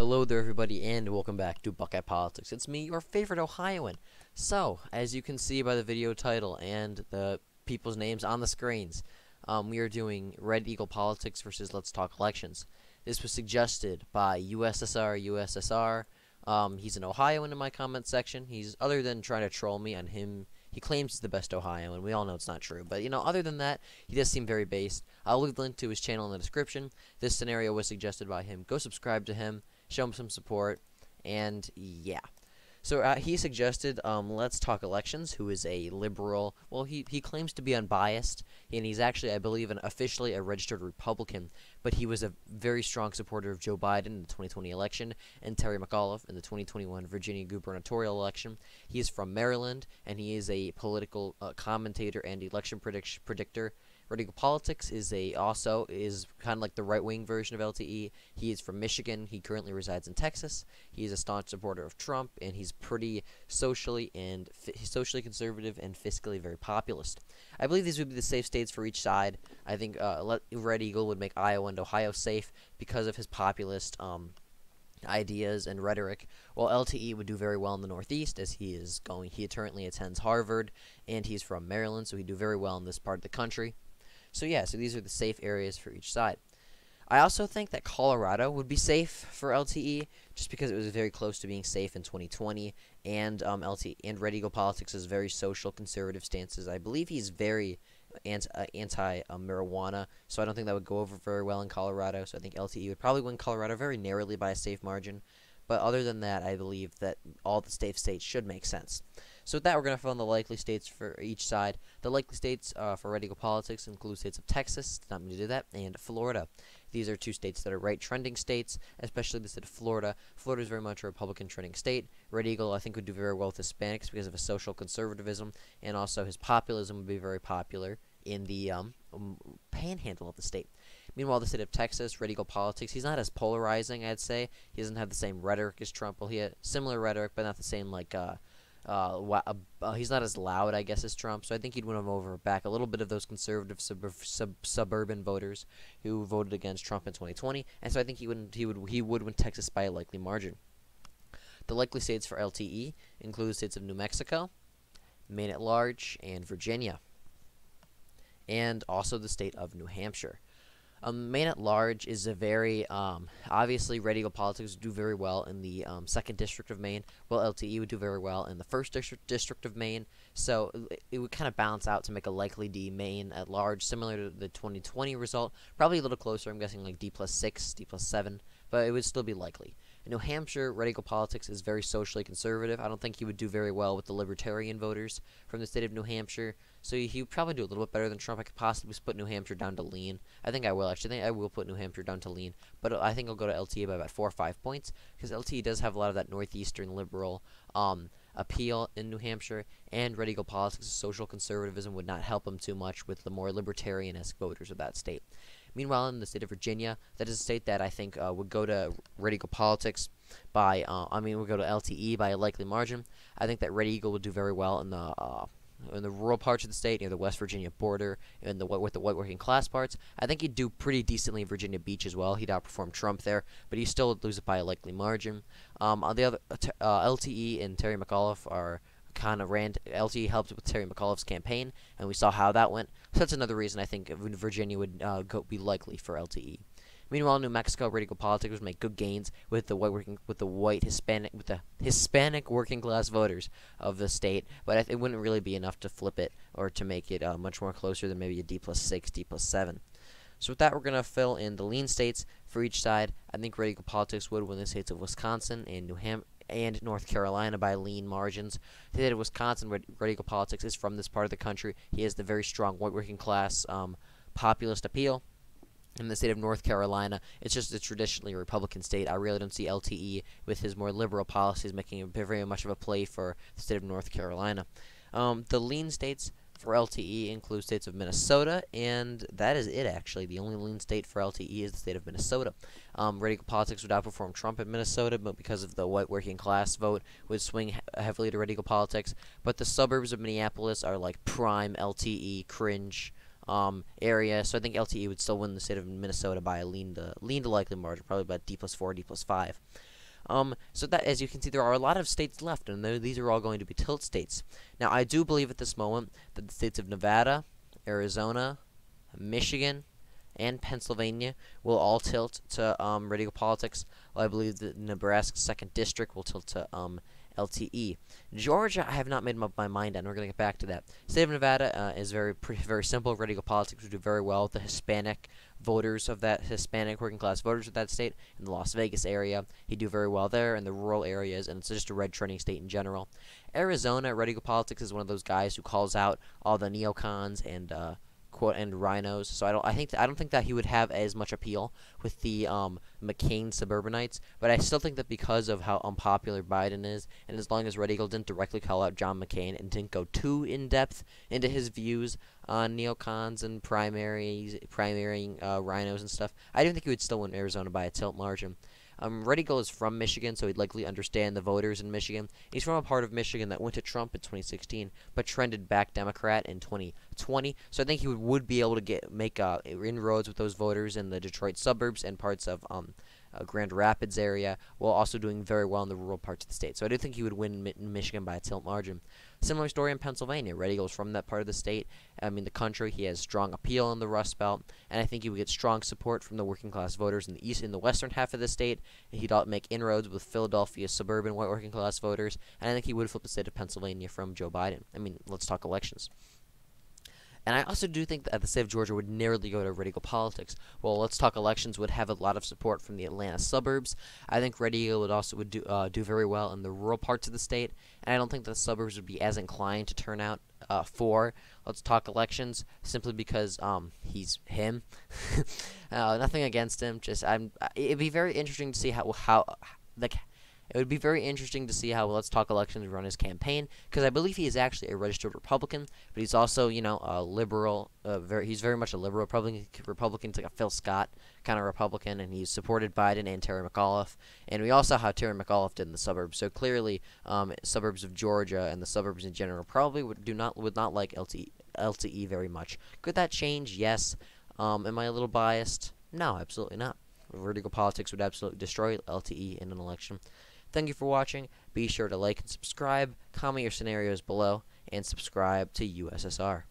Hello there, everybody, and welcome back to Buckeye Politics. It's me, your favorite Ohioan. So, as you can see by the video title and the people's names on the screens, we are doing Red Eagle Politics versus Let's Talk Elections. This was suggested by USSR. He's an Ohioan in my comment section. He's, other than trying to troll me on him, he claims he's the best Ohioan. We all know it's not true. But, other than that, he does seem very based. I'll leave the link to his channel in the description. This scenario was suggested by him. Go subscribe to him. Show him some support, and yeah. So he suggested Let's Talk Elections, who is a liberal. Well, he claims to be unbiased, and he's actually, I believe, officially a registered Republican, but he was a very strong supporter of Joe Biden in the 2020 election and Terry McAuliffe in the 2021 Virginia gubernatorial election. He is from Maryland, and he is a political commentator and election predictor. Red Eagle Politics is kind of like the right-wing version of LTE. He is from Michigan. He currently resides in Texas. He is a staunch supporter of Trump, and he's pretty socially conservative and fiscally very populist. I believe these would be the safe states for each side. I think Red Eagle would make Iowa and Ohio safe because of his populist ideas and rhetoric, while LTE would do very well in the Northeast, as he currently attends Harvard, and he's from Maryland, so he'd do very well in this part of the country. So these are the safe areas for each side. I also think that Colorado would be safe for LTE, just because it was very close to being safe in 2020, and Red Eagle Politics is very social conservative stances. I believe he's very anti-marijuana, so I don't think that would go over very well in Colorado. So I think LTE would probably win Colorado very narrowly by a safe margin. But other than that, I believe that all the safe states should make sense. So with that, we're going to fill in the likely states for each side. The likely states for Red Eagle Politics include states of Texas, did not mean to do that, and Florida. These are two states that are right-trending states, especially the state of Florida. Florida is very much a Republican-trending state. Red Eagle, I think, would do very well with Hispanics because of his social conservatism, and also his populism would be very popular in the panhandle of the state. Meanwhile, the state of Texas, Red Eagle Politics, he's not as polarizing, I'd say. He doesn't have the same rhetoric as Trump. Well, he had similar rhetoric, but not the same, he's not as loud, I guess, as Trump. So I think he'd win him over back a little bit of those conservative suburban voters who voted against Trump in 2020. And so I think he would win Texas by a likely margin. The likely states for LTE include the states of New Mexico, Maine at large, and Virginia, and also the state of New Hampshire. Maine at large is a very, obviously Red Eagle Politics would do very well in the 2nd District of Maine, while LTE would do very well in the 1st District of Maine. So it would kind of balance out to make a likely D Maine at large, similar to the 2020 result. Probably a little closer, I'm guessing like D+6, D+7, but it would still be likely. In New Hampshire, Red Eagle Politics is very socially conservative. I don't think he would do very well with the libertarian voters from the state of New Hampshire. So he would probably do a little bit better than Trump. I could possibly put New Hampshire down to lean. I think I will, actually. I think I will put New Hampshire down to lean. But I think I'll go to LTE by about 4 or 5 points, because LTE does have a lot of that northeastern liberal appeal in New Hampshire, and Red Eagle Politics' social conservatism would not help him too much with the more libertarian-esque voters of that state. Meanwhile, in the state of Virginia, that is a state that I think would go to Red Eagle Politics by, would go to LTE by a likely margin. I think that Red Eagle would do very well in the rural parts of the state, near the West Virginia border, and with the white working class parts. I think he'd do pretty decently in Virginia Beach as well. He'd outperform Trump there, but he still would lose it by a likely margin. On the other, LTE and Terry McAuliffe are kind of LTE helped with Terry McAuliffe's campaign, and we saw how that went. So that's another reason I think Virginia would be likely for LTE. Meanwhile, in New Mexico, Red Eagle Politics would make good gains with the Hispanic working class voters of the state, but it wouldn't really be enough to flip it or to make it much more closer than maybe a D+6, D+7. So with that, we're going to fill in the lean states for each side. I think Red Eagle Politics would win the states of Wisconsin and North Carolina by lean margins. The state of Wisconsin, Red Eagle Politics is from this part of the country. He has the very strong white working class populist appeal. In the state of North Carolina, it's just a traditionally Republican state. I really don't see LTE with his more liberal policies making very much of a play for the state of North Carolina. The lean states for LTE include states of Minnesota, and that is it, actually. The only lean state for LTE is the state of Minnesota. Red Eagle Politics would outperform Trump in Minnesota, but because of the white working class vote, would swing heavily to Red Eagle Politics. But the suburbs of Minneapolis are like prime LTE cringe area, so I think LTE would still win the state of Minnesota by a lean to likely margin, probably about D+4, D+5. So that, as you can see, there are a lot of states left, and these are all going to be tilt states. Now, I do believe at this moment that the states of Nevada, Arizona, Michigan, and Pennsylvania will all tilt to radical politics. Well, I believe that Nebraska's second district will tilt to LTE. Georgia, I have not made up my mind on. We're going to get back to that. State of Nevada is very simple. Radical politics would do very well with the Hispanic voters of that, Hispanic working class voters of that state. In the Las Vegas area, he'd do very well there, in the rural areas, and it's just a red trending state in general. Arizona, radical politics is one of those guys who calls out all the neocons and rhinos. So I don't think that he would have as much appeal with the McCain suburbanites. But I still think that because of how unpopular Biden is, and as long as Red Eagle didn't directly call out John McCain and didn't go too in depth into his views on neocons and primarying rhinos and stuff, I do think he would still win Arizona by a tilt margin. Red Eagle is from Michigan, so he'd likely understand the voters in Michigan. He's from a part of Michigan that went to Trump in 2016, but trended back Democrat in 2020. So I think he would be able to make inroads with those voters in the Detroit suburbs and parts of Grand Rapids area, while also doing very well in the rural parts of the state. So I do think he would win Michigan by a tilt margin. Similar story in Pennsylvania. Red Eagle's from that part of the state. The country. He has strong appeal in the Rust Belt, and I think he would get strong support from the working class voters in the western half of the state. He'd make inroads with Philadelphia's suburban white working class voters, and I think he would flip the state of Pennsylvania from Joe Biden. Let's talk elections. And I also do think that the state of Georgia would narrowly go to Red Eagle politics. Well, Let's Talk Elections would have a lot of support from the Atlanta suburbs. I think Red Eagle would do very well in the rural parts of the state, and I don't think the suburbs would be as inclined to turn out for Let's Talk Elections, simply because he's him. Nothing against him. It'd be very interesting to see it would be very interesting to see how Let's Talk Elections run his campaign, because I believe he is actually a registered Republican, but he's also, a liberal. He's very much a liberal Republican, like a Phil Scott kind of Republican, and he's supported Biden and Terry McAuliffe. And we also saw how Terry McAuliffe did in the suburbs. So clearly, suburbs of Georgia and the suburbs in general probably would not like LTE very much. Could that change? Yes. Am I a little biased? No, absolutely not. Vertical politics would absolutely destroy LTE in an election. Thank you for watching. Be sure to like and subscribe, comment your scenarios below, and subscribe to USSR.